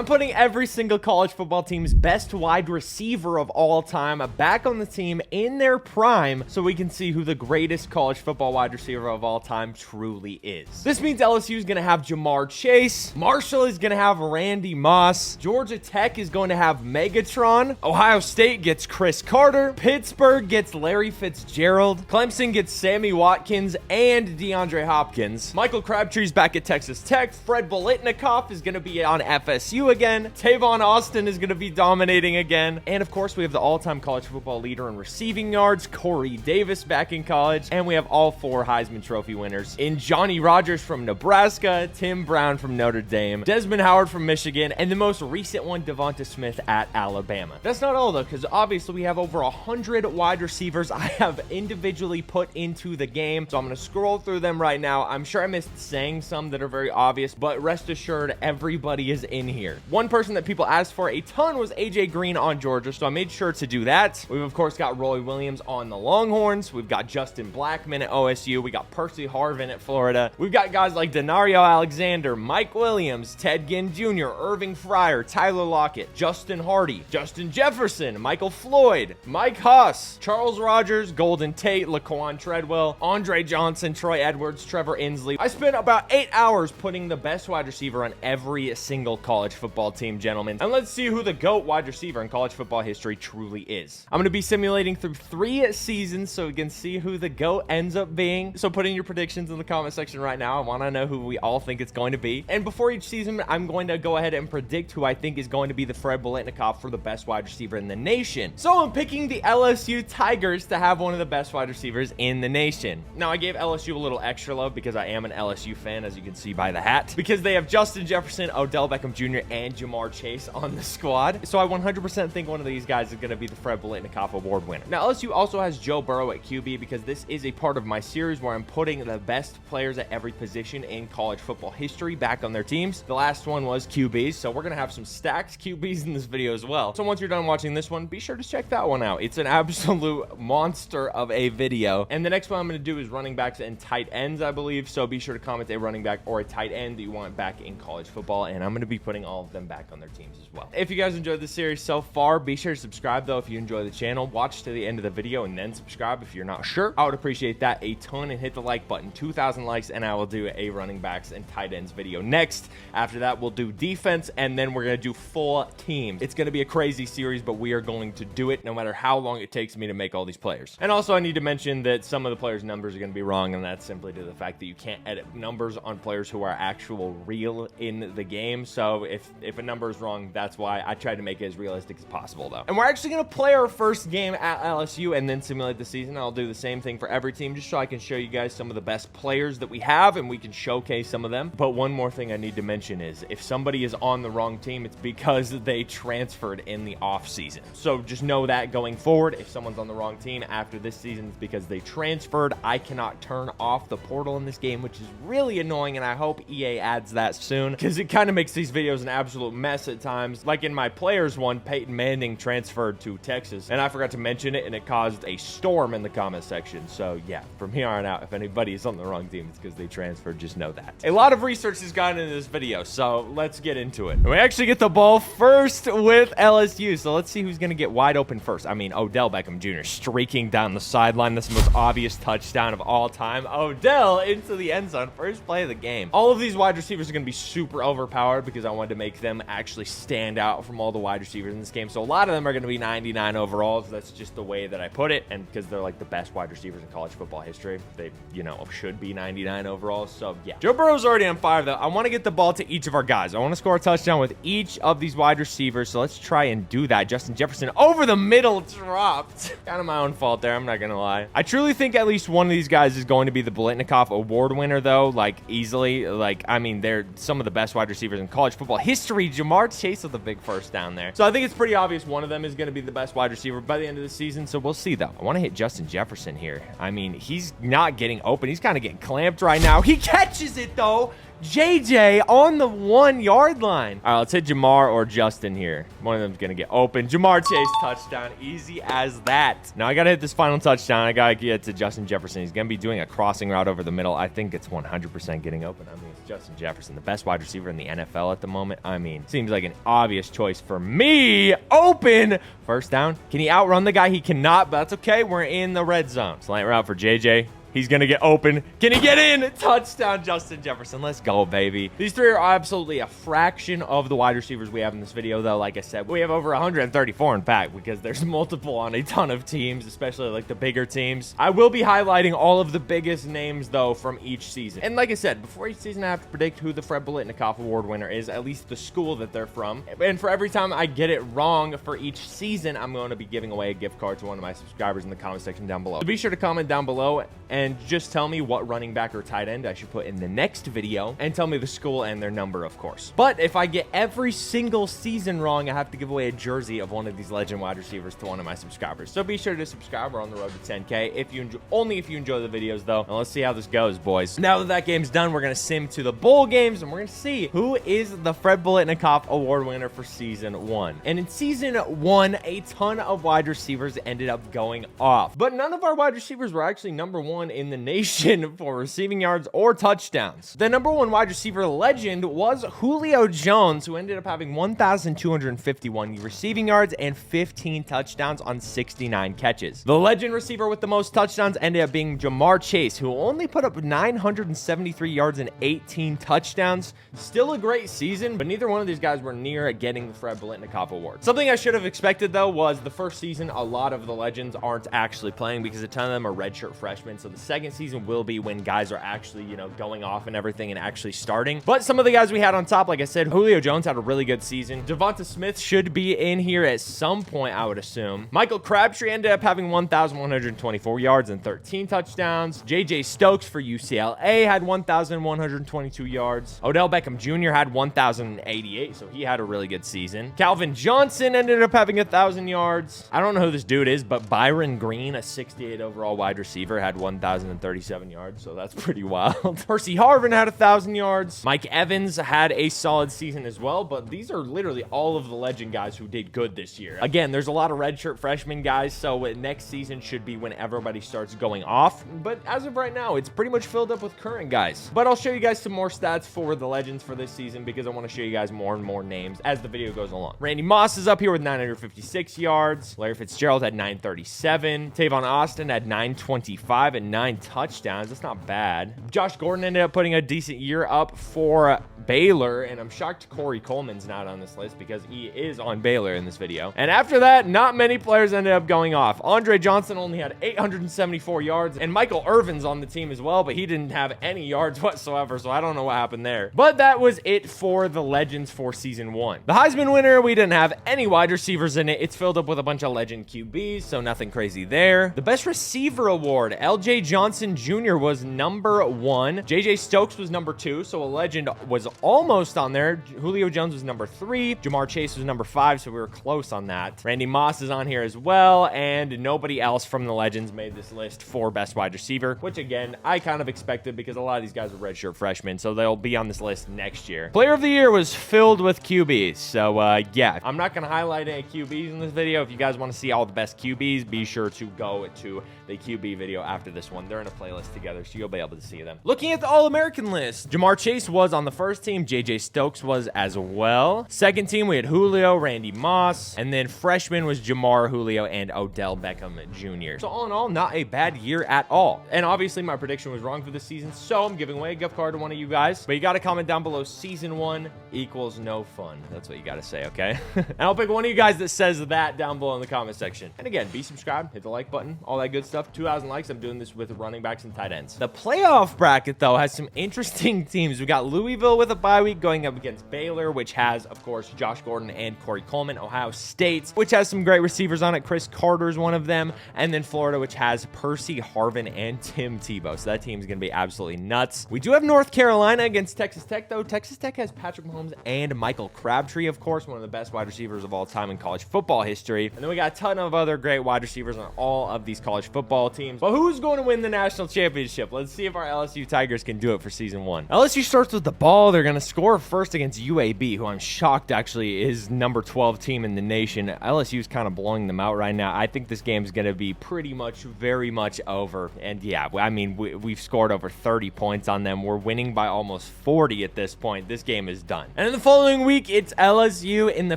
I'm putting every single college football team's best wide receiver of all time back on the team in their prime so we can see who the greatest college football wide receiver of all time truly is. This means LSU is going to have Jamar Chase, Marshall is going to have Randy Moss, Georgia Tech is going to have Megatron, Ohio State gets Chris Carter, Pittsburgh gets Larry Fitzgerald, Clemson gets Sammy Watkins and DeAndre Hopkins, Michael Crabtree's back at Texas Tech, Fred Biletnikoff is going to be on FSU again, Tavon Austin is going to be dominating again, and of course we have the all-time college football leader in receiving yards, Corey Davis, back in college, and we have all 4 Heisman Trophy winners in Johnny Rodgers from Nebraska, Tim Brown from Notre Dame, Desmond Howard from Michigan, and the most recent one, Devonta Smith at Alabama. That's not all though, because obviously we have over 100 wide receivers I have individually put into the game, so I'm going to scroll through them right now. I'm sure I missed saying some that are very obvious, but rest assured everybody is in here. One person that people asked for a ton was AJ Green on Georgia, so I made sure to do that. We've of course got Roy Williams on the Longhorns, we've got Justin Blackmon at OSU, we got Percy Harvin at Florida, we've got guys like Denario Alexander, Mike Williams, Ted Ginn Jr., Irving Fryer, Tyler Lockett, Justin Hardy, Justin Jefferson, Michael Floyd, Mike Huss, Charles Rogers, Golden Tate, Laquan Treadwell, Andre Johnson, Troy Edwards, Trevor Inslee. I spent about 8 hours putting the best wide receiver on every single college football team, gentlemen, and let's see who the GOAT wide receiver in college football history truly is. I'm going to be simulating through 3 seasons so we can see who the GOAT ends up being. So put in your predictions in the comment section right now. I want to know who we all think it's going to be. And before each season, I'm going to go ahead and predict who I think is going to be the Fred Biletnikoff for the best wide receiver in the nation. So I'm picking the LSU Tigers to have one of the best wide receivers in the nation. Now I gave LSU a little extra love because I am an LSU fan, as you can see by the hat, because they have Justin Jefferson, Odell Beckham Jr., and Jamar Chase on the squad. So I 100% think one of these guys is going to be the Fred Biletnikoff Award winner. Now LSU also has Joe Burrow at QB because this is a part of my series where I'm putting the best players at every position in college football history back on their teams. The last one was QBs, so we're going to have some stacked QBs in this video as well. So once you're done watching this one, be sure to check that one out. It's an absolute monster of a video. And the next one I'm going to do is running backs and tight ends, I believe. So be sure to comment a running back or a tight end that you want back in college football, and I'm going to be putting all of them back on their teams as well. If you guys enjoyed this series so far, be sure to subscribe though if you enjoy the channel. Watch to the end of the video and then subscribe if you're not sure. I would appreciate that a ton, and hit the like button. 2,000 likes and I will do a running backs and tight ends video next. After that we'll do defense, and then we're going to do full teams. It's going to be a crazy series, but we are going to do it no matter how long it takes me to make all these players. And also I need to mention that some of the players' numbers are going to be wrong, and that's simply to the fact that you can't edit numbers on players who are actual real in the game. So if a number is wrong, that's why I tried to make it as realistic as possible though. And we're actually going to play our first game at LSU and then simulate the season. I'll do the same thing for every team just so I can show you guys some of the best players that we have and we can showcase some of them. But one more thing I need to mention is if somebody is on the wrong team, it's because they transferred in the off season. So just know that going forward, if someone's on the wrong team after this season, it's because they transferred. I cannot turn off the portal in this game, which is really annoying, and I hope EA adds that soon because it kind of makes these videos an absolute mess at times. Like in my players one, Peyton Manning transferred to Texas, and I forgot to mention it, and it caused a storm in the comment section. So yeah, from here on out, if anybody is on the wrong team, it's because they transferred. Just know that. A lot of research has gone into this video, so let's get into it. And we actually get the ball first with LSU, so let's see who's going to get wide open first. I mean, Odell Beckham Jr. streaking down the sideline. That's the most obvious touchdown of all time. Odell into the end zone. First play of the game. All of these wide receivers are going to be super overpowered because I wanted to make them actually stand out from all the wide receivers in this game. So a lot of them are going to be 99 overalls. That's just the way that I put it. And because they're like the best wide receivers in college football history, they, you know, should be 99 overalls. So yeah. Joe Burrow's already on fire though. I want to get the ball to each of our guys. I want to score a touchdown with each of these wide receivers. So let's try and do that. Justin Jefferson over the middle dropped. Kind of my own fault there. I'm not going to lie. I truly think at least one of these guys is going to be the Biletnikoff Award winner though. Like easily. Like, I mean, they're some of the best wide receivers in college football history. Jamar Chase with a big first down there. So I think it's pretty obvious one of them is going to be the best wide receiver by the end of the season. So we'll see though. I want to hit Justin Jefferson here. I mean, he's not getting open. He's kind of getting clamped right now. He catches it though. JJ on the 1-yard line. All right, let's hit Jamar or Justin here. One of them's going to get open. Jamar Chase, touchdown. Easy as that. Now I got to hit this final touchdown. I got to get to Justin Jefferson. He's going to be doing a crossing route over the middle. I think it's 100% getting open. I mean, it's Justin Jefferson, the best wide receiver in the NFL at the moment. I mean, seems like an obvious choice for me. Open. First down. Can he outrun the guy? He cannot, but that's okay. We're in the red zone. Slant route for JJ. He's going to get open. Can he get in? Touchdown, Justin Jefferson. Let's go, baby. These three are absolutely a fraction of the wide receivers we have in this video, though. Like I said, we have over 134, in fact, because there's multiple on a ton of teams, especially like the bigger teams. I will be highlighting all of the biggest names, though, from each season. And like I said, before each season, I have to predict who the Fred Biletnikoff Award winner is, at least the school that they're from. And for every time I get it wrong for each season, I'm going to be giving away a gift card to one of my subscribers in the comment section down below. So be sure to comment down below and just tell me what running back or tight end I should put in the next video, and tell me the school and their number, of course. But if I get every single season wrong, I have to give away a jersey of one of these legend wide receivers to one of my subscribers. So be sure to subscribe. We're on the road to 10K. Only if you enjoy the videos, though. And let's see how this goes, boys. Now that game's done, we're going to sim to the bowl games, and we're going to see who is the Fred Biletnikoff Award winner for season 1. And in season 1, a ton of wide receivers ended up going off, but none of our wide receivers were actually number 1 in the nation for receiving yards or touchdowns. The number 1 wide receiver legend was Julio Jones, who ended up having 1,251 receiving yards and 15 touchdowns on 69 catches. The legend receiver with the most touchdowns ended up being Jamar Chase, who only put up 973 yards and 18 touchdowns. Still a great season, but neither one of these guys were near getting the Fred Biletnikoff Award. Something I should have expected, though, was the first season, a lot of the legends aren't actually playing because a ton of them are redshirt freshmen. So the second season will be when guys are actually, going off and everything and actually starting. But some of the guys we had on top, like I said, Julio Jones had a really good season. Devonta Smith should be in here at some point, I would assume. Michael Crabtree ended up having 1,124 yards and 13 touchdowns. JJ Stokes for UCLA had 1,122 yards. Odell Beckham Jr. had 1,088, so he had a really good season. Calvin Johnson ended up having 1,000 yards. I don't know who this dude is, but Byron Green, a 68 overall wide receiver, had 1,037 yards, so that's pretty wild. Percy Harvin had 1,000 yards. Mike Evans had a solid season as well, but these are literally all of the legend guys who did good this year. Again, there's a lot of redshirt freshman guys, so next season should be when everybody starts going off, but as of right now, it's pretty much filled up with current guys. But I'll show you guys some more stats for the legends for this season because I want to show you guys more and more names as the video goes along. Randy Moss is up here with 956 yards. Larry Fitzgerald had 937. Tavon Austin had 925 and 9 touchdowns. That's not bad. Josh Gordon ended up putting a decent year up for Baylor, and I'm shocked Corey Coleman's not on this list because he is on Baylor in this video. And after that, not many players ended up going off. Andre Johnson only had 874 yards, and Michael Irvin's on the team as well, but he didn't have any yards whatsoever, so I don't know what happened there. But that was it for the legends for season 1. The Heisman winner, we didn't have any wide receivers in it. It's filled up with a bunch of legend QBs, so nothing crazy there. The best receiver award, LJ Johnson Jr. was number 1. JJ Stokes was number 2, so a legend was almost on there. Julio Jones was number 3. Jamar Chase was number 5, so we were close on that. Randy Moss is on here as well, and nobody else from the legends made this list for best wide receiver, which again, I kind of expected because a lot of these guys are redshirt freshmen, so they'll be on this list next year. Player of the year was filled with QBs, so yeah, I'm not going to highlight any QBs in this video. If you guys want to see all the best QBs, be sure to go to the QB video after this one. They're in a playlist together, so you'll be able to see them. Looking at the All-American list, Jamar Chase was on the first team. JJ Stokes was as well. Second team, we had Julio, Randy Moss, and then freshman was Jamar, Julio, and Odell Beckham Jr. So all in all, not a bad year at all. And obviously, my prediction was wrong for this season, so I'm giving away a gift card to one of you guys. But you got to comment down below, season 1 equals no fun. That's what you got to say, okay? And I'll pick one of you guys that says that down below in the comment section. And again, be subscribed, hit the like button, all that good stuff. 2,000 likes. I'm doing this with running backs and tight ends. The playoff bracket, though, has some interesting teams. We got Louisville with a bye week going up against Baylor, which has, of course, Josh Gordon and Corey Coleman. Ohio State, which has some great receivers on it. Chris Carter is one of them. And then Florida, which has Percy Harvin and Tim Tebow. So that team is going to be absolutely nuts. We do have North Carolina against Texas Tech, though. Texas Tech has Patrick Mahomes and Michael Crabtree, of course, one of the best wide receivers of all time in college football history. And then we got a ton of other great wide receivers on all of these college football teams. But who's going to win win the national championship. Let's see if our LSU Tigers can do it for season 1. LSU starts with the ball. They're going to score first against UAB, who I'm shocked actually is number 12 team in the nation. LSU's kind of blowing them out right now. I think this game's going to be pretty much very much over. And yeah, I mean, we've scored over 30 points on them. We're winning by almost 40 at this point. This game is done. And in the following week, it's LSU in the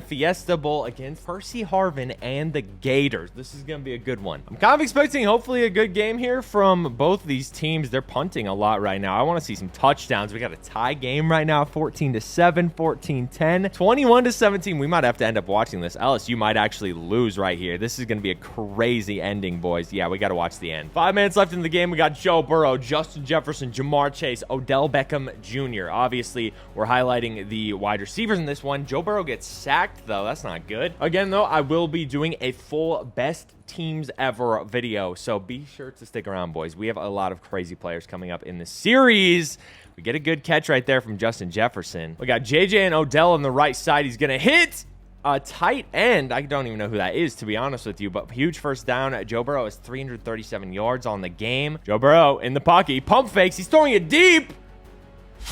Fiesta Bowl against Percy Harvin and the Gators. This is going to be a good one. I'm kind of expecting hopefully a good game here from both these teams. They're punting a lot right now. I want to see some touchdowns. We got a tie game right now, 14-7, 14-10, 21-17. We might have to end up watching this. LSU might actually lose right here. This is going to be a crazy ending, boys. Yeah, we got to watch the end. 5 minutes left in the game. We got Joe Burrow, Justin Jefferson, Jamar Chase, Odell Beckham Jr. Obviously, we're highlighting the wide receivers in this one. Joe Burrow gets sacked, though. That's not good. Again, though, I will be doing a full best teams ever video, so be sure to stick around, boys. We have a lot of crazy players coming up in the series. We get a good catch right there from Justin Jefferson. We got JJ and Odell on the right side. He's gonna hit a tight end. I don't even know who that is, to be honest with you, but huge first down. Joe Burrow has 337 yards on the game. Joe Burrow in the pocket. He pump fakes. He's throwing it deep.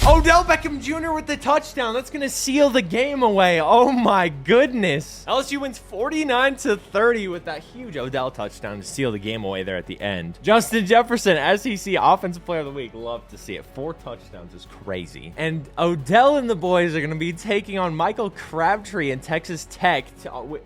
Odell Beckham Jr. with the touchdown. That's going to seal the game away. Oh, my goodness. LSU wins 49-30 with that huge Odell touchdown to seal the game away there at the end. Justin Jefferson, SEC Offensive Player of the Week. Love to see it. 4 touchdowns is crazy. And Odell and the boys are going to be taking on Michael Crabtree and Texas Tech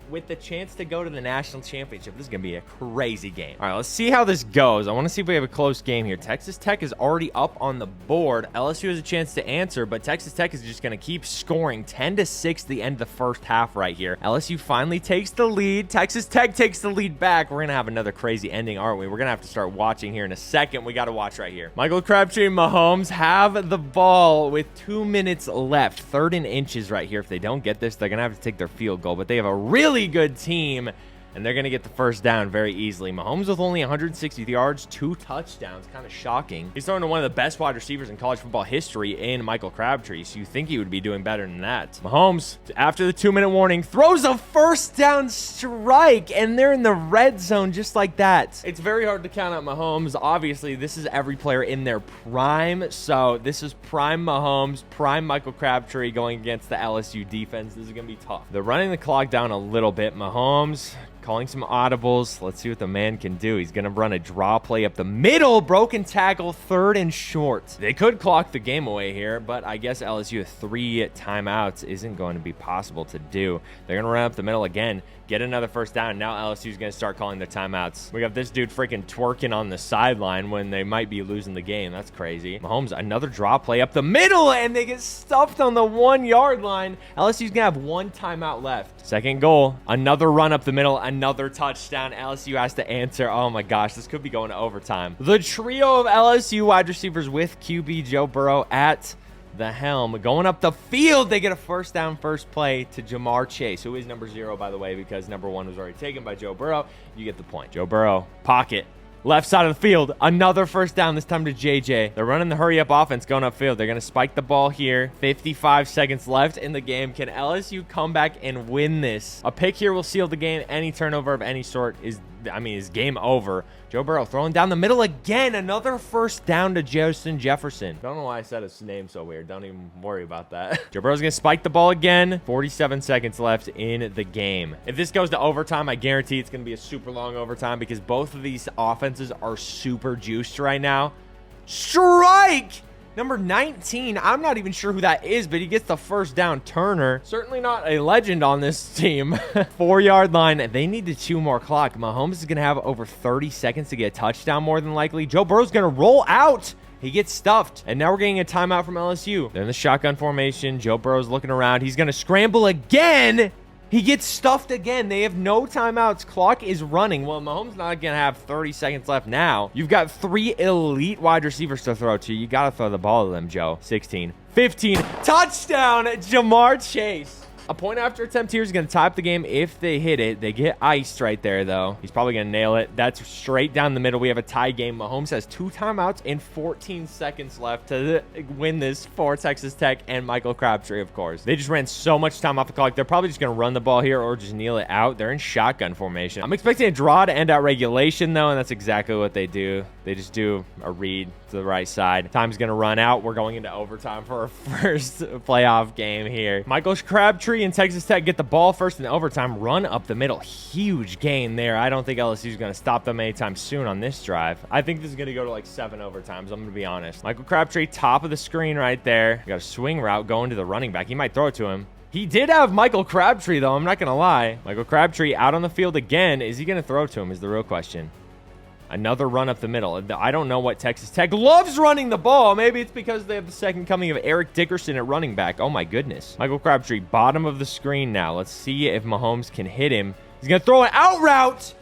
with the chance to go to the national championship. This is going to be a crazy game. All right, let's see how this goes. I want to see if we have a close game here. Texas Tech is already up on the board. LSU has a chance to answer, but Texas Tech is just going to keep scoring. 10-6 the end of the first half right here. LSU finally takes the lead. Texas Tech takes the lead back. We're going to have another crazy ending, aren't we? We're going to have to start watching here in a second. We got to watch right here. Michael Crabtree and Mahomes have the ball with 2 minutes left. 3rd and inches right here. If they don't get this, they're going to have to take their field goal, but they have a really good team, and they're going to get the first down very easily. Mahomes with only 160 yards, 2 touchdowns. Kind of shocking. He's throwing to one of the best wide receivers in college football history in Michael Crabtree, so you think he would be doing better than that. Mahomes, after the 2-minute warning, throws a first down strike, and they're in the red zone just like that. It's very hard to count out Mahomes. Obviously, this is every player in their prime, so this is prime Mahomes, prime Michael Crabtree going against the LSU defense. This is going to be tough. They're running the clock down a little bit. Mahomes calling some audibles. Let's see what the man can do. He's going to run a draw play up the middle. Broken tackle, 3rd and short. They could clock the game away here, but I guess LSU with 3 timeouts isn't going to be possible to do. They're going to run up the middle again, get another first down. Now LSU's going to start calling their timeouts. We got this dude freaking twerking on the sideline when they might be losing the game. That's crazy. Mahomes, another draw play up the middle, and they get stuffed on the 1-yard line. LSU's going to have 1 timeout left. Second goal, another run up the middle, another touchdown. LSU has to answer. Oh my gosh, this could be going to overtime. The trio of LSU wide receivers with QB Joe Burrow at the helm. Going up the field, they get a first down, first play to Jamar Chase, who is number 0, by the way, because number 1 was already taken by Joe Burrow. You get the point. Joe Burrow, pocket. Left side of the field, another first down, this time to JJ. They're running the hurry-up offense going upfield. They're going to spike the ball here. 55 seconds left in the game. Can LSU come back and win this? A pick here will seal the game. Any turnover of any sort is game over. Joe Burrow throwing down the middle again. Another first down to Justin Jefferson. Don't know why I said his name so weird. Don't even worry about that. Joe Burrow's going to spike the ball again. 47 seconds left in the game. If this goes to overtime, I guarantee it's going to be a super long overtime because both of these offenses are super juiced right now. Strike! Number 19, I'm not even sure who that is, but he gets the first down. Turner, certainly not a legend on this team. 4-yard line. They need to chew more clock. Mahomes is going to have over 30 seconds to get a touchdown more than likely. Joe Burrow's going to roll out. He gets stuffed, and now we're getting a timeout from LSU. They're in the shotgun formation. Joe Burrow's looking around. He's going to scramble again. He gets stuffed again. They have no timeouts. Clock is running. Well, Mahomes not going to have 30 seconds left now. You've got 3 elite wide receivers to throw to. You got to throw the ball to them, Joe. 16, 15, touchdown, Jamar Chase. A point after attempt here is going to tie up the game if they hit it. They get iced right there, though. He's probably going to nail it. That's straight down the middle. We have a tie game. Mahomes has 2 timeouts and 14 seconds left to win this for Texas Tech and Michael Crabtree, of course. They just ran so much time off the clock. They're probably just going to run the ball here or just kneel it out. They're in shotgun formation. I'm expecting a draw to end out regulation, though, and that's exactly what they do. They just do a read to the right side. Time's going to run out. We're going into overtime for our first playoff game here. Michael Crabtree and Texas Tech get the ball first in overtime. Run up the middle. Huge gain there. I don't think LSU is going to stop them anytime soon on this drive. I think this is going to go to like 7 overtimes. I'm going to be honest. Michael Crabtree, top of the screen right there. We got a swing route going to the running back. He might throw it to him. He did have Michael Crabtree, though. I'm not going to lie. Michael Crabtree out on the field again. Is he going to throw to him is the real question. Another run up the middle. I don't know what Texas Tech loves running the ball. Maybe it's because they have the second coming of Eric Dickerson at running back. Oh, my goodness. Michael Crabtree, bottom of the screen now. Let's see if Mahomes can hit him. He's going to throw an out route.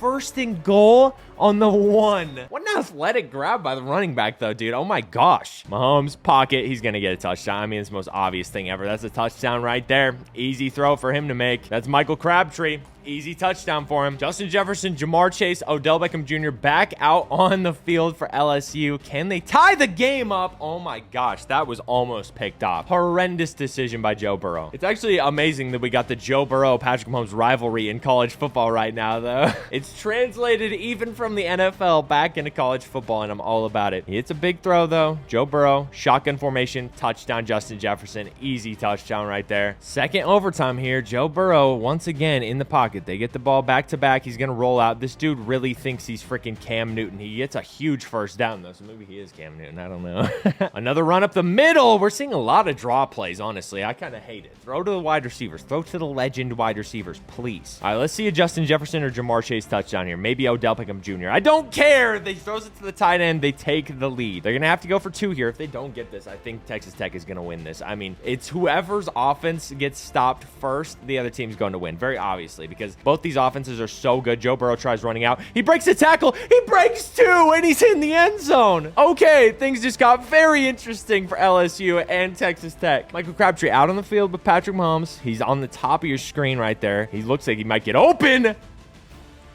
First and goal on the 1. What an athletic grab by the running back, though, dude. Oh, my gosh. Mahomes, pocket. He's going to get a touchdown. I mean, it's the most obvious thing ever. That's a touchdown right there. Easy throw for him to make. That's Michael Crabtree. Easy touchdown for him. Justin Jefferson, Jamar Chase, Odell Beckham Jr. back out on the field for LSU. Can they tie the game up? Oh my gosh, that was almost picked off. Horrendous decision by Joe Burrow. It's actually amazing that we got the Joe Burrow-Patrick Mahomes rivalry in college football right now, though. It's translated even from the NFL back into college football, and I'm all about it. It's a big throw, though. Joe Burrow, shotgun formation, touchdown Justin Jefferson. Easy touchdown right there. Second overtime here. Joe Burrow once again in the pocket. They get the ball back to back. He's going to roll out. This dude really thinks he's freaking Cam Newton. He gets a huge first down, though, so maybe he is Cam Newton. I don't know. Another run up the middle. We're seeing a lot of draw plays, honestly. I kind of hate it. Throw to the wide receivers. Throw to the legend wide receivers, please. All right, let's see a Justin Jefferson or Jamar Chase touchdown here. Maybe Odell Beckham Jr. I don't care. They throws it to the tight end. They take the lead. They're going to have to go for 2 here. If they don't get this, I think Texas Tech is going to win this. I mean, it's whoever's offense gets stopped first, the other team's going to win, very obviously, because both these offenses are so good. Joe Burrow tries running out. He breaks a tackle. He breaks 2, and he's in the end zone. Okay, things just got very interesting for LSU and Texas Tech. Michael Crabtree out on the field with Patrick Mahomes. He's on the top of your screen right there. He looks like he might get open.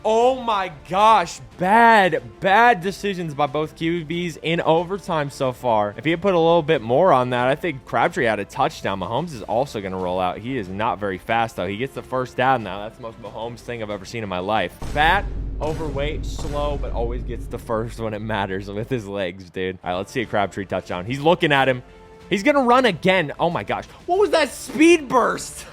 Oh my gosh, bad decisions by both QBs in overtime so far. If he had put a little bit more on that, I think Crabtree had a touchdown. Mahomes is also going to roll out. He is not very fast, though. He gets the first down now. That's the most Mahomes thing I've ever seen in my life. Fat, overweight, slow, but always gets the first when it matters with his legs, dude. All right, let's see a Crabtree touchdown. He's looking at him. He's going to run again. Oh my gosh. What was that speed burst?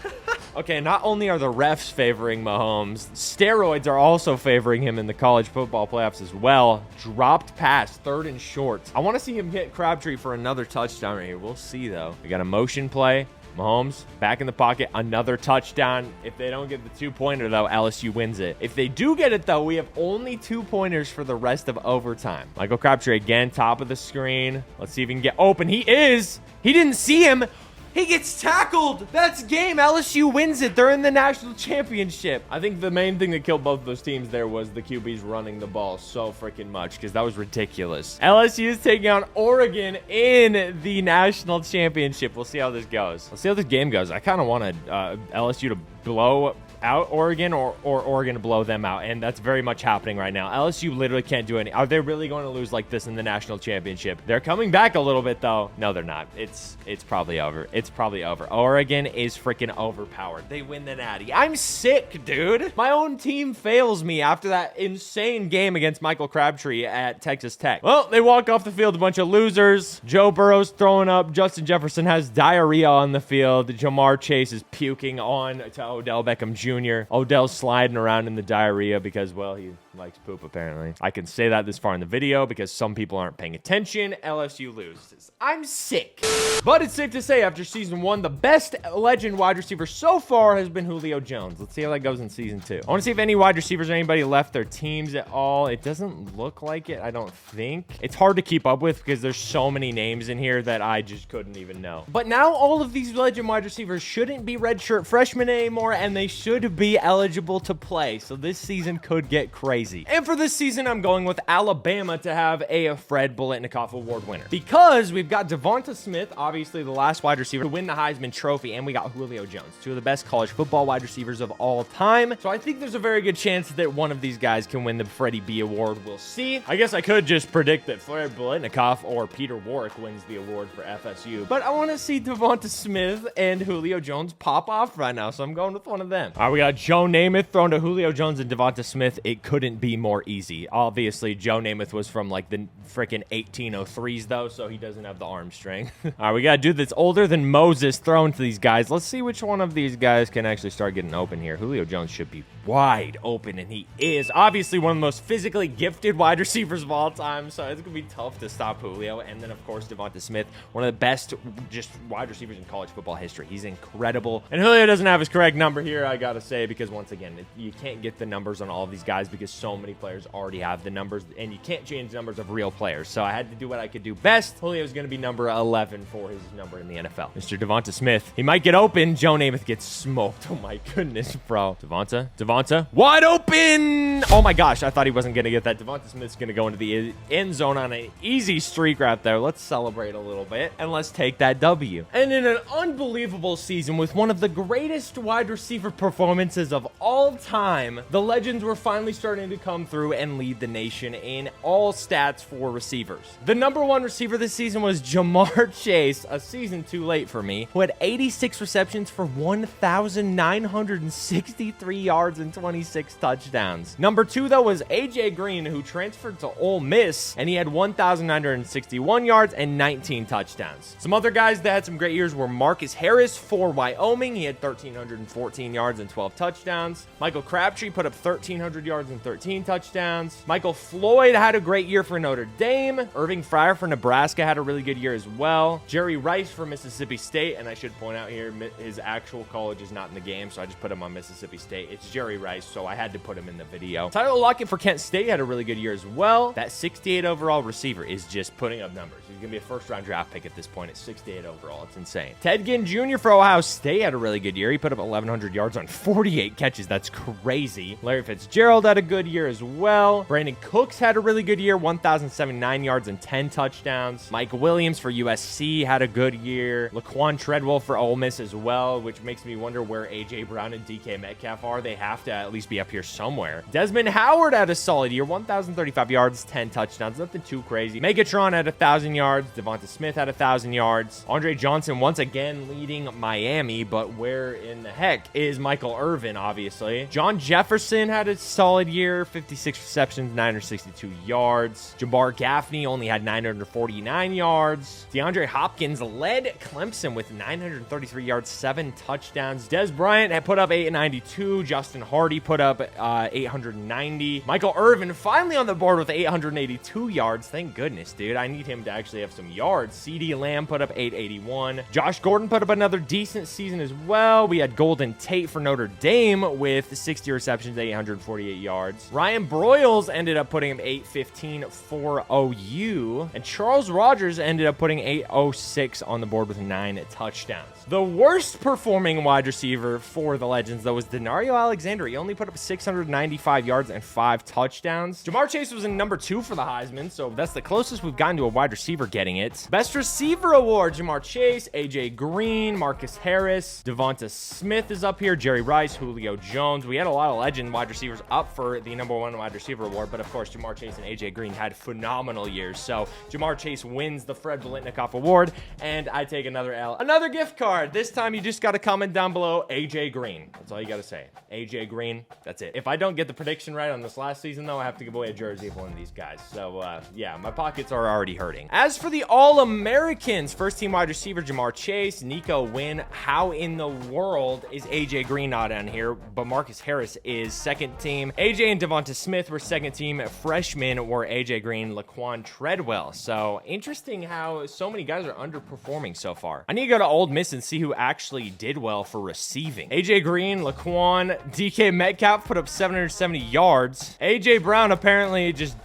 Okay, not only are the refs favoring Mahomes, steroids are also favoring him in the college football playoffs as well. Dropped pass, 3rd and short. I want to see him hit Crabtree for another touchdown right here. We'll see, though. We got a motion play. Mahomes back in the pocket, another touchdown. If they don't get the 2-pointer, though, LSU wins it. If they do get it, though, we have only 2 pointers for the rest of overtime. Michael Crabtree again, top of the screen. Let's see if he can get open. He is. He didn't see him. He gets tackled. That's game. LSU wins it. They're in the national championship. I think the main thing that killed both of those teams there was the QBs running the ball so freaking much, because that was ridiculous. LSU is taking on Oregon in the national championship. We'll see how this goes. Let's see how this game goes. I kind of wanted LSU to blow out Oregon or Oregon to blow them out, and that's very much happening right now. LSU literally can't do any. Are they really going to lose like this in the national championship? They're coming back a little bit, though. No, they're not. It's probably over. It's probably over. Oregon is freaking overpowered. They win the natty. I'm sick, dude. My own team fails me after that insane game against Michael Crabtree at Texas Tech. Well, they walk off the field, a bunch of losers. Joe Burrow's throwing up. Justin Jefferson has diarrhea on the field. Jamar Chase is puking on to Odell Beckham Jr. Odell's sliding around in the diarrhea because, well, he likes poop, apparently. I can say that this far in the video because some people aren't paying attention. LSU loses. I'm sick. But it's safe to say, after season 1, the best legend wide receiver so far has been Julio Jones. Let's see how that goes in season 2. I want to see if any wide receivers or anybody left their teams at all. It doesn't look like it, I don't think. It's hard to keep up with because there's so many names in here that I just couldn't even know. But now all of these legend wide receivers shouldn't be redshirt freshmen anymore, and they should could be eligible to play. So this season could get crazy. And for this season, I'm going with Alabama to have a Fred Biletnikoff Award winner. Because we've got Devonta Smith, obviously the last wide receiver to win the Heisman Trophy, and we got Julio Jones, two of the best college football wide receivers of all time. So I think there's a very good chance that one of these guys can win the Freddie B Award. We'll see. I guess I could just predict that Fred Biletnikoff or Peter Warrick wins the award for FSU. But I want to see Devonta Smith and Julio Jones pop off right now, so I'm going with one of them. All right, we got Joe Namath thrown to Julio Jones and Devonta Smith. It couldn't be more easy. Obviously, Joe Namath was from like the freaking 1803s, though, so he doesn't have the arm strength. All right, we got a dude that's older than Moses thrown to these guys. Let's see which one of these guys can actually start getting open here. Julio Jones should be wide open, and he is. Obviously, one of the most physically gifted wide receivers of all time, so it's going to be tough to stop Julio. And then, of course, Devonta Smith, one of the best just wide receivers in college football history. He's incredible. And Julio doesn't have his correct number here, I got to say, because once again, you can't get the numbers on all of these guys because so many players already have the numbers, and you can't change numbers of real players. So I had to do what I could do best. Julio's going to be number 11 for his number in the NFL. Mr. Devonta Smith, he might get open. Joe Namath gets smoked. Oh my goodness, bro. Devonta, wide open. Oh my gosh, I thought he wasn't going to get that. Devonta Smith's going to go into the end zone on an easy streak right there. Let's celebrate a little bit, and let's take that W. And in an unbelievable season with one of the greatest wide receiver performances of all time, the legends were finally starting to come through and lead the nation in all stats for receivers. The number one receiver this season was Jamar Chase, a season too late for me, who had 86 receptions for 1,963 yards and 26 touchdowns. Number two, though, was AJ Green, who transferred to Ole Miss, and he had 1,961 yards and 19 touchdowns. Some other guys that had some great years were Marcus Harris for Wyoming. He had 1,314 yards and 12 touchdowns. Michael Crabtree put up 1,300 yards and 13 touchdowns. Michael Floyd had a great year for Notre Dame. Irving Fryer for Nebraska had a really good year as well. Jerry Rice for Mississippi State, and I should point out here, his actual college is not in the game, so I just put him on Mississippi State. It's Jerry Rice, so I had to put him in the video. Tyler Lockett for Kent State had a really good year as well. That 68 overall receiver is just putting up numbers. He's going to be a first-round draft pick at this point at 68 overall. It's insane. Ted Ginn Jr. for Ohio State had a really good year. He put up 1,100 yards on 48 catches. That's crazy. Larry Fitzgerald had a good year as well. Brandon Cooks had a really good year, 1,079 yards and 10 touchdowns. Mike Williams for USC had a good year. Laquan Treadwell for Ole Miss as well, which makes me wonder where A.J. Brown and DK Metcalf are. They have to at least be up here somewhere. Desmond Howard had a solid year, 1,035 yards, 10 touchdowns. Nothing too crazy. Megatron had 1,000 yards. Devonta Smith had 1,000 yards. Andre Johnson once again leading Miami, but where in the heck is Michael Irvin, obviously? John Jefferson had a solid year, 56 receptions, 962 yards. Jabbar Gaffney only had 949 yards. DeAndre Hopkins led Clemson with 933 yards, 7 touchdowns. Dez Bryant had put up 892. Justin Hardy put up 890. Michael Irvin finally on the board with 882 yards. Thank goodness, dude. I need him to actually have some yards. CeeDee Lamb put up 881. Josh Gordon put up another decent season as well. We had Golden Tate for Notre Dame with 60 receptions, 848 yards. Ryan Broyles ended up putting him 815 for OU. And Charles Rogers ended up putting 806 on the board with 9 touchdowns. The worst performing wide receiver for the Legends, though, was Denario Alexander. He only put up 695 yards and 5 touchdowns. Jamar Chase was in number 2 for the Heisman, so that's the closest we've gotten to a wide receiver getting it. Best receiver award, Jamar Chase, AJ Green, Marcus Harris, Devonta Smith is up here, Jerry Rice, Julio Jones. We had a lot of legend wide receivers up for the number 1 wide receiver award, but of course, Jamar Chase and AJ Green had phenomenal years. So Jamar Chase wins the Fred Biletnikoff Award, and I take another L. Another gift card. This time, you just got to comment down below AJ Green. That's all you got to say. AJ Green. That's it. If I don't get the prediction right on this last season, though, I have to give away a jersey of one of these guys. So, yeah, my pockets are already hurting. As for the All-Americans, first-team wide receiver Jamar Chase, Nico Wynn. How in the world is AJ Green not on here? But Marcus Harris is second team. AJ and Devonta Smith were second team. Freshmen were AJ Green, Laquan Treadwell. So, interesting how so many guys are underperforming so far. I need to go to Ole Miss and see who actually did well for receiving. AJ Green, Laquan, DK Metcalf put up 770 yards. AJ Brown apparently just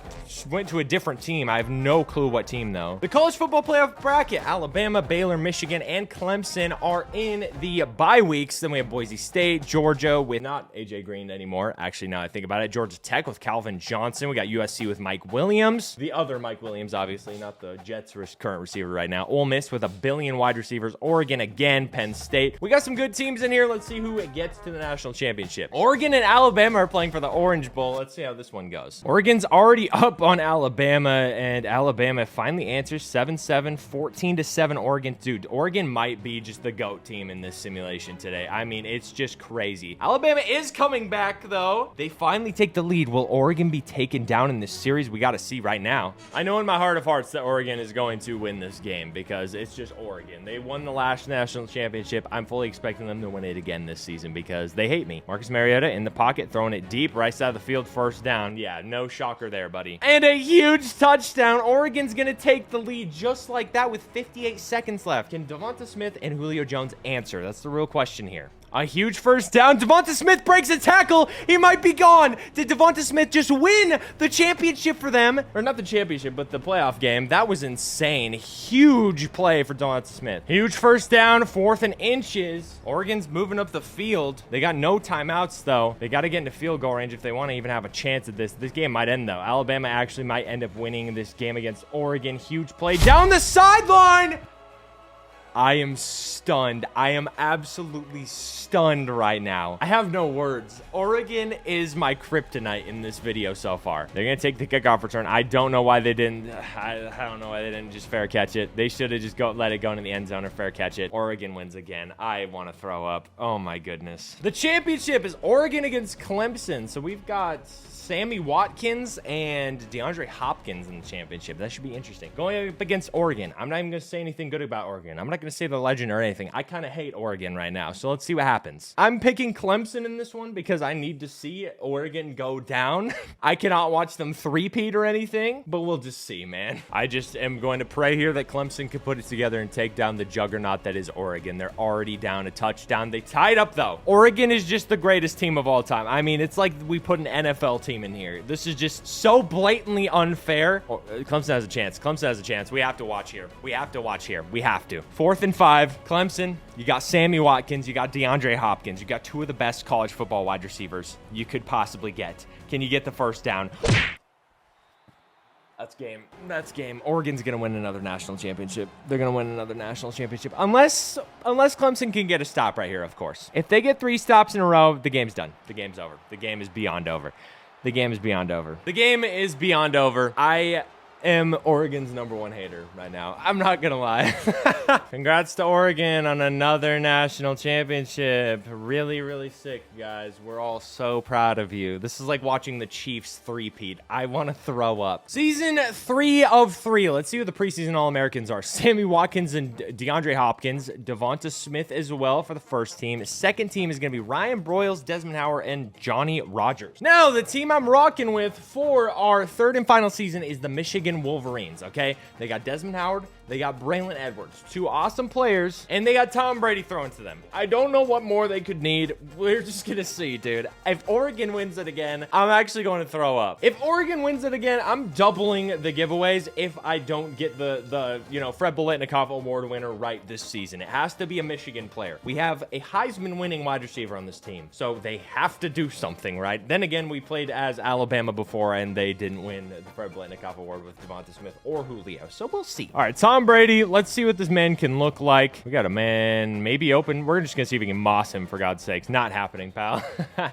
went to a different team. I have no clue what team, though. The college football playoff bracket, Alabama, Baylor, Michigan, and Clemson are in the bye weeks. Then we have Boise State, Georgia with not AJ Green anymore. Actually, now I think about it, Georgia Tech with Calvin Johnson. We got USC with Mike Williams. The other Mike Williams, obviously, not the Jets' current receiver right now. Ole Miss with a billion wide receivers. Oregon again, Penn State. We got some good teams in here. Let's see who gets to the national championship. Oregon and Alabama are playing for the Orange Bowl. Let's see how this one goes. Oregon's already up on Alabama, and Alabama finally answers 7-7, 14-7 Oregon. Dude, Oregon might be just the GOAT team in this simulation today. I mean, it's just crazy. Alabama is coming back, though. They finally take the lead. Will Oregon be taken down in this series? We got to see right now. I know in my heart of hearts that Oregon is going to win this game because it's just Oregon. They won the last national championship. I'm fully expecting them to win it again this season because they hate me. Marcus Mariota in the pocket, throwing it deep, right side of the field, first down. Yeah, no shocker there, buddy. And a huge touchdown. Oregon's going to take the lead just like that with 58 seconds left. Can Devonta Smith and Julio Jones answer? That's the real question here. A huge first down. Devonta Smith breaks a tackle. He might be gone. Did Devonta Smith just win the championship for them? Or not the championship, but the playoff game. That was insane. Huge play for Devonta Smith. Huge first down, 4th and inches. Oregon's moving up the field. They got no timeouts, though. They got to get into field goal range if they want to even have a chance at this. This game might end, though. Alabama actually might end up winning this game against Oregon. Huge play down the sideline. I am stunned. I am absolutely stunned right now. I have no words. Oregon is my kryptonite in this video so far. They're going to take the kickoff return. I don't know why they didn't. I don't know why they didn't just fair catch it. They should have just let it go into the end zone or fair catch it. Oregon wins again. I want to throw up. Oh my goodness. The championship is Oregon against Clemson. So we've got Sammy Watkins and DeAndre Hopkins in the championship. That should be interesting. Going up against Oregon. I'm not even going to say anything good about Oregon. I'm not going to say the legend or anything. I kind of hate Oregon right now. So let's see what happens. I'm picking Clemson in this one because I need to see Oregon go down. I cannot watch them three-peat or anything, but we'll just see, man. I just am going to pray here that Clemson can put it together and take down the juggernaut that is Oregon. They're already down a touchdown. They tied up, though. Oregon is just the greatest team of all time. I mean, it's like we put an NFL team in here. This is just so blatantly unfair. Clemson has a chance. Clemson has a chance. We have to watch here. We have to watch here. We have to. 4th and 5. Clemson, you got Sammy Watkins. You got DeAndre Hopkins. You got two of the best college football wide receivers you could possibly get. Can you get the first down? That's game. That's game. Oregon's going to win another national championship. They're going to win another national championship. Unless Clemson can get a stop right here, of course. If they get 3 stops in a row, the game's done. The game's over. The game is beyond over. The game is beyond over. The game is beyond over. I am Oregon's #1 hater right now. I'm not gonna lie. Congrats to Oregon on another national championship. Really, really sick, guys. We're all so proud of you. This is like watching the Chiefs three-peat. I want to throw up. Season 3 of 3. Let's see who the preseason All-Americans are. Sammy Watkins and DeAndre Hopkins. Devonta Smith as well for the first team. Second team is going to be Ryan Broyles, Desmond Howard, and Johnny Rogers. Now, the team I'm rocking with for our third and final season is the Michigan Wolverines, okay? They got Desmond Howard, they got Braylon Edwards, 2 awesome players, and they got Tom Brady thrown to them. I don't know what more they could need. We're just gonna see, dude. If Oregon wins it again, I'm actually going to throw up. If Oregon wins it again, I'm doubling the giveaways if I don't get the Fred Biletnikoff Award winner right this season. It has to be a Michigan player. We have a Heisman winning wide receiver on this team, so they have to do something, right? Then again, we played as Alabama before, and they didn't win the Fred Biletnikoff Award with Devonta Smith or Julio, so we'll see. All right, Tom Brady, let's see what this man can look like. We got a man maybe open. We're just gonna see if we can moss him, for God's sakes. Not happening, pal.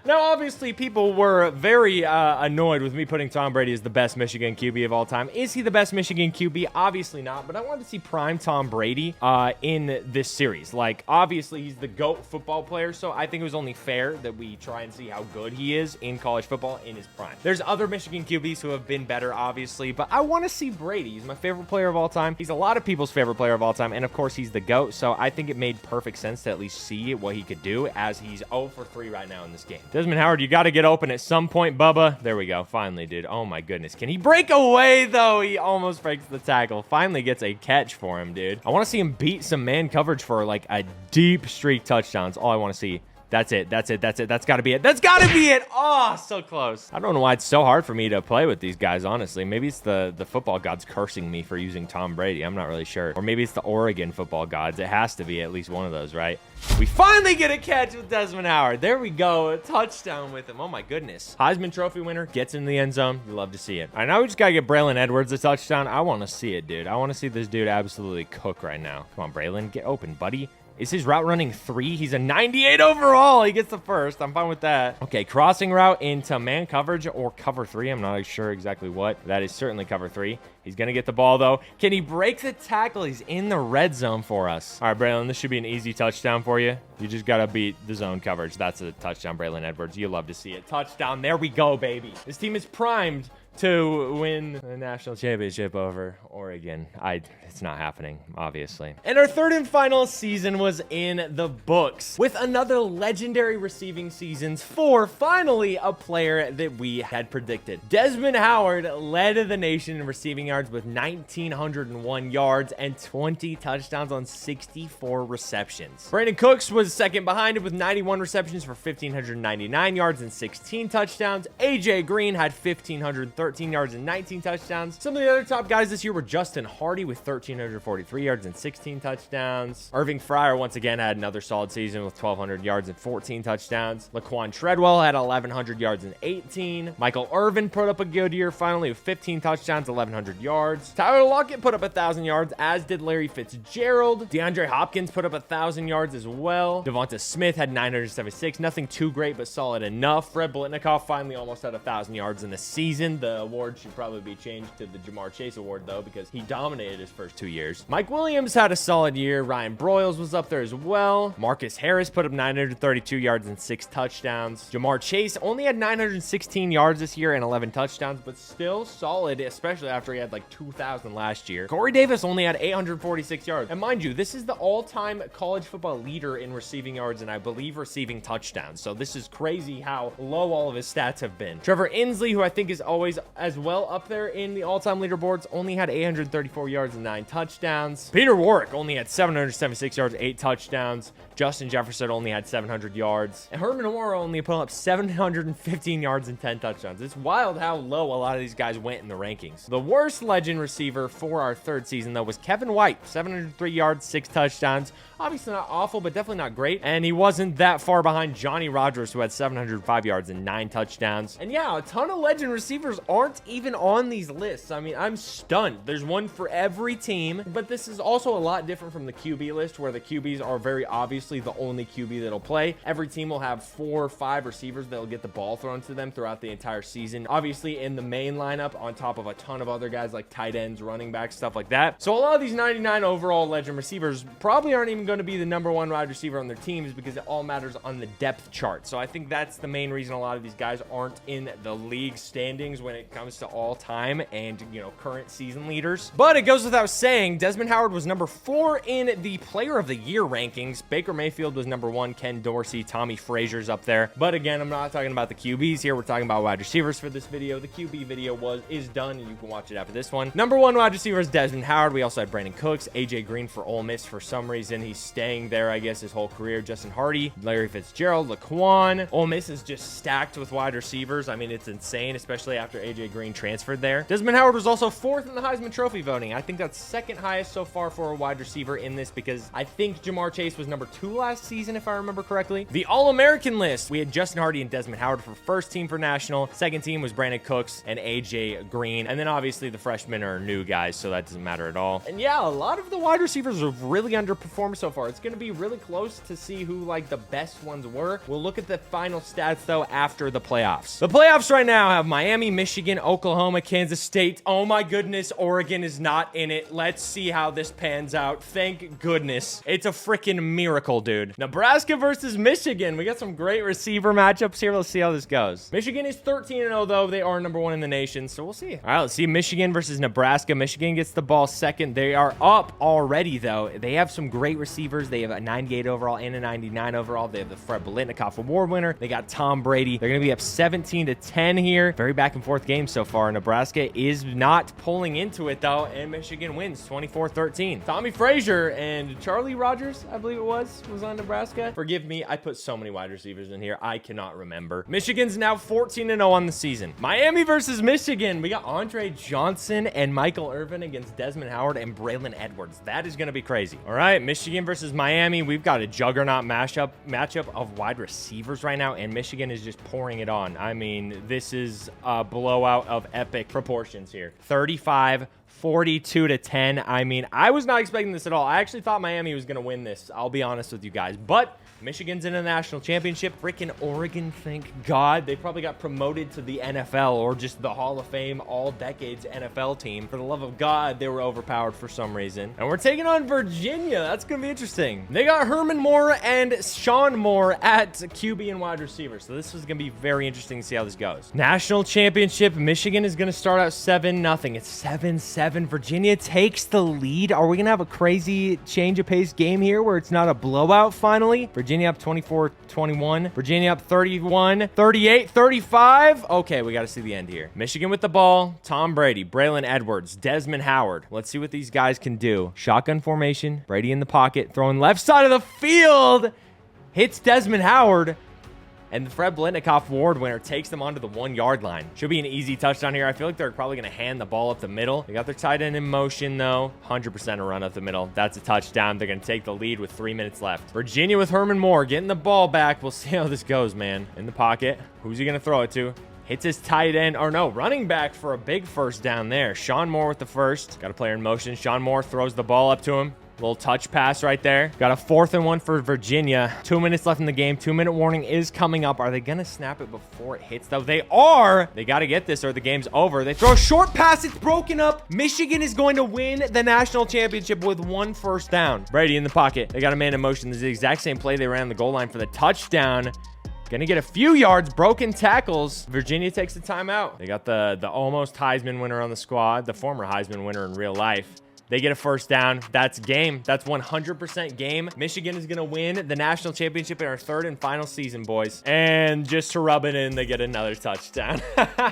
Now, obviously, people were very annoyed with me putting Tom Brady as the best Michigan QB of all time. Is he the best Michigan QB? Obviously not, but I wanted to see prime Tom Brady in this series. Like, obviously, he's the GOAT football player, so I think it was only fair that we try and see how good he is in college football in his prime. There's other Michigan QBs who have been better, obviously, but I want to see Brady. He's my favorite player of all time. He's a lot of people's favorite player of all time, and of course, he's the GOAT, so I think it made perfect sense to at least see what he could do, as he's 0 for 3 right now in this game. Desmond Howard, you got to get open at some point, Bubba. There we go. Finally, dude. Oh, my goodness. Can he break away, though? He almost breaks the tackle. Finally gets a catch for him, dude. I want to see him beat some man coverage for, like, a deep streak touchdowns. All I want to see. That's it. That's got to be it. That's got to be it. Oh, so close. I don't know why it's so hard for me to play with these guys, honestly. Maybe it's the football gods cursing me for using Tom Brady. I'm not really sure. Or maybe it's the Oregon football gods. It has to be at least one of those, right? We finally get a catch with Desmond Howard. There we go. A touchdown with him. Oh, my goodness. Heisman Trophy winner gets in the end zone. You love to see it. All right, now we just got to get Braylon Edwards a touchdown. I want to see it, dude. I want to see this dude absolutely cook right now. Come on, Braylon. Get open, buddy. Is his route running 3? He's a 98 overall. He gets the first. I'm fine with that. Okay, crossing route into man coverage or cover 3. I'm not sure exactly what. That is certainly cover 3. He's going to get the ball, though. Can he break the tackle? He's in the red zone for us. All right, Braylon, this should be an easy touchdown for you. You just got to beat the zone coverage. That's a touchdown, Braylon Edwards. You love to see it. Touchdown. There we go, baby. This team is primed to win the national championship over Oregon. It's not happening, obviously. And our third and final season was in the books with another legendary receiving seasons for finally a player that we had predicted. Desmond Howard led the nation in receiving yards with 1,901 yards and 20 touchdowns on 64 receptions. Brandon Cooks was second behind him with 91 receptions for 1,599 yards and 16 touchdowns. AJ Green had 1,513 yards and 19 touchdowns. Some of the other top guys this year were Justin Hardy with 1,343 yards and 16 touchdowns. Irving Fryer once again had another solid season with 1,200 yards and 14 touchdowns. Laquan Treadwell had 1,100 yards and 18. Michael Irvin put up a good year finally with 15 touchdowns, 1,100 yards. Tyler Lockett put up 1,000 yards, as did Larry Fitzgerald. DeAndre Hopkins put up 1,000 yards as well. Devonta Smith had 976. Nothing too great, but solid enough. Fred Biletnikoff finally almost had 1,000 yards in the season. The award should probably be changed to the Jamar Chase Award, though, because he dominated his first 2 years. Mike Williams had a solid year. Ryan Broyles was up there as well. Marcus Harris put up 932 yards and 6 touchdowns. Jamar Chase only had 916 yards this year and 11 touchdowns, but still solid, especially after he had like 2,000 last year. Corey Davis only had 846 yards. And mind you, this is the all-time college football leader in receiving yards and I believe receiving touchdowns. So this is crazy how low all of his stats have been. Trevor Inslee, who I think is always as well up there in the all-time leaderboards, only had 834 yards and 9 touchdowns. Peter Warrick only had 776 yards, 8 touchdowns. Justin Jefferson only had 700 yards. And Herman Moore only put up 715 yards and 10 touchdowns. It's wild how low a lot of these guys went in the rankings. The worst legend receiver for our third season, though, was Kevin White. 703 yards, 6 touchdowns. Obviously not awful, but definitely not great. And he wasn't that far behind Johnny Rodgers, who had 705 yards and 9 touchdowns. And yeah, a ton of legend receivers aren't even on these lists. I mean, I'm stunned. There's one for every team, but this is also a lot different from the QB list, where the QBs are very obviously the only QB that'll play. Every team will have 4 or 5 receivers that'll get the ball thrown to them throughout the entire season. Obviously in the main lineup, on top of a ton of other guys like tight ends, running backs, stuff like that. So a lot of these 99 overall legend receivers probably aren't even going to be the number 1 wide receiver on their teams, because it all matters on the depth chart. So I think that's the main reason a lot of these guys aren't in the league standings when it comes to all time and, you know, current season leaders. But it goes without saying, Desmond Howard was number 4 in the player of the year rankings. Baker Mayfield was number 1, Ken Dorsey, Tommy Frazier's up there. But again, I'm not talking about the QBs here. We're talking about wide receivers for this video. The QB video is done, and you can watch it after this one. Number 1 wide receiver is Desmond Howard. We also had Brandon Cooks, AJ Green for Ole Miss. For some reason, he's staying there, I guess, his whole career. Justin Hardy, Larry Fitzgerald, Laquan. Ole Miss is just stacked with wide receivers. I mean, it's insane, especially after AJ Green transferred there. Desmond Howard was also 4th in the Heisman Trophy voting. I think that's 2nd highest so far for a wide receiver in this, because I think Jamar Chase was number 2 last season, if I remember correctly. The All-American list, we had Justin Hardy and Desmond Howard for first team for national. Second team was Brandon Cooks and AJ Green. And then obviously the freshmen are new guys, so that doesn't matter at all. And yeah, a lot of the wide receivers have really underperformed so far. It's going to be really close to see who like the best ones were. We'll look at the final stats though after the playoffs. The playoffs right now have Miami, Michigan, Oklahoma, Kansas State. Oh my goodness, Oregon is not in it. Let's see how this pans out. Thank goodness. It's a freaking miracle, dude. Nebraska versus Michigan. We got some great receiver matchups here. Let's see how this goes. Michigan is 13-0 though. They are number 1 in the nation, so we'll see. All right, let's see Michigan versus Nebraska. Michigan gets the ball second. They are up already though. They have some great receivers. They have a 98 overall and a 99 overall. They have the Fred Biletnikoff Award winner. They got Tom Brady. They're going to be up 17-10 here. Very back and forth 4th game so far. Nebraska is not pulling into it, though, and Michigan wins 24-13. Tommy Frazier and Charlie Rogers, I believe it was on Nebraska. Forgive me, I put so many wide receivers in here, I cannot remember. Michigan's now 14-0 on the season. Miami versus Michigan. We got Andre Johnson and Michael Irvin against Desmond Howard and Braylon Edwards. That is going to be crazy. All right, Michigan versus Miami. We've got a juggernaut matchup of wide receivers right now, and Michigan is just pouring it on. I mean, this is a blowout of epic proportions here. 42-10. I mean, I was not expecting this at all. I actually thought Miami was going to win this. I'll be honest with you guys. But Michigan's in a national championship. Freaking Oregon, thank God. They probably got promoted to the NFL or just the Hall of Fame all decades NFL team. For the love of God, they were overpowered for some reason. And we're taking on Virginia. That's going to be interesting. They got Herman Moore and Sean Moore at QB and wide receiver. So this is going to be very interesting to see how this goes. National championship. Michigan is going to start out 7-0. It's 7-7. Virginia takes the lead. Are we going to have a crazy change of pace game here where it's not a blowout finally? Virginia up 24-21. Virginia up 31, 38, 35. Okay, we got to see the end here. Michigan with the ball. Tom Brady, Braylon Edwards, Desmond Howard. Let's see what these guys can do. Shotgun formation. Brady in the pocket. Throwing left side of the field. Hits Desmond Howard. And the Fred Blitnikoff Award winner takes them onto the 1-yard line. Should be an easy touchdown here. I feel like they're probably going to hand the ball up the middle. They got their tight end in motion, though. 100% a run up the middle. That's a touchdown. They're going to take the lead with 3 minutes left. Virginia with Herman Moore getting the ball back. We'll see how this goes, man. In the pocket. Who's he going to throw it to? Hits his tight end, or no, running back for a big first down there. Sean Moore with the first. Got a player in motion. Sean Moore throws the ball up to him. Little touch pass right there. Got a 4th and 1 for Virginia. 2 minutes left in the game. 2-minute warning is coming up. Are they going to snap it before it hits, though? They are. They got to get this or the game's over. They throw a short pass. It's broken up. Michigan is going to win the national championship with 1 first down. Brady in the pocket. They got a man in motion. This is the exact same play they ran on the goal line for the touchdown. Gonna get a few yards, broken tackles. Virginia takes the timeout. They got the almost Heisman winner on the squad, the former Heisman winner in real life. They get a first down. That's game. That's 100% game. Michigan is going to win the national championship in our 3rd and final season, boys. And just to rub it in, they get another touchdown.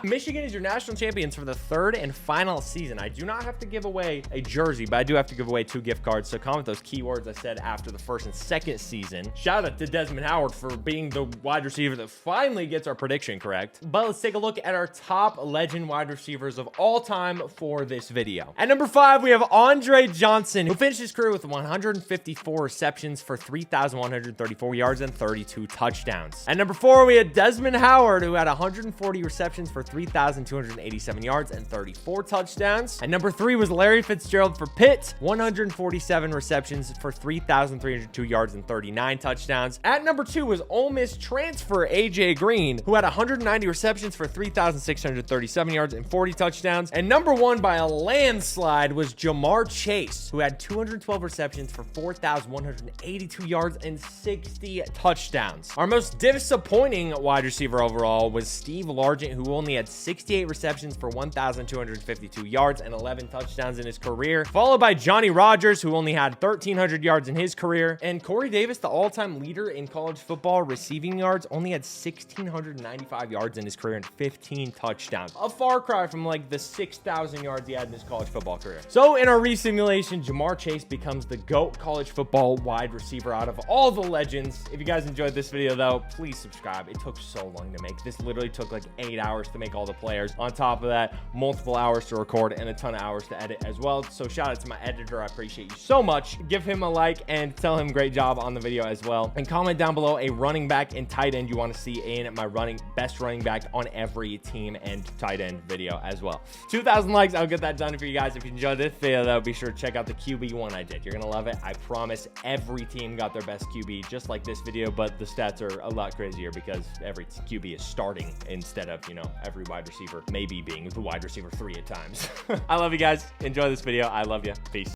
Michigan is your national champions for the 3rd and final season. I do not have to give away a jersey, but I do have to give away 2 gift cards. So comment those keywords I said after the 1st and 2nd season. Shout out to Desmond Howard for being the wide receiver that finally gets our prediction correct. But let's take a look at our top legend wide receivers of all time for this video. At number 5, we have Andre Johnson, who finished his career with 154 receptions for 3,134 yards and 32 touchdowns. At number 4, we had Desmond Howard, who had 140 receptions for 3,287 yards and 34 touchdowns. At number 3 was Larry Fitzgerald for Pitt, 147 receptions for 3,302 yards and 39 touchdowns. At number 2 was Ole Miss transfer AJ Green, who had 190 receptions for 3,637 yards and 40 touchdowns. And number 1 by a landslide was Jamar Chase, who had 212 receptions for 4,182 yards and 60 touchdowns. Our most disappointing wide receiver overall was Steve Largent, who only had 68 receptions for 1,252 yards and 11 touchdowns in his career, followed by Johnny Rodgers, who only had 1,300 yards in his career, and Corey Davis, the all-time leader in college football receiving yards, only had 1,695 yards in his career and 15 touchdowns. A far cry from like the 6,000 yards he had in his college football career. So in our simulation, Jamar Chase becomes the GOAT college football wide receiver out of all the legends. If you guys enjoyed this video, though, please subscribe. It took so long to make. This literally took like 8 hours to make all the players. On top of that, multiple hours to record and a ton of hours to edit as well. So shout out to my editor. I appreciate you so much. Give him a like and tell him great job on the video as well. And comment down below a running back and tight end you want to see in my best running back on every team and tight end video as well. 2,000 likes. I'll get that done for you guys. If you enjoyed this video, though, be sure to check out the QB one I did. You're gonna love it. I promise. Every team got their best QB, just like this video, but the stats are a lot crazier because every QB is starting instead of, you know, every wide receiver maybe being the wide receiver 3 at times. I love you guys. Enjoy this video. I love you. Peace.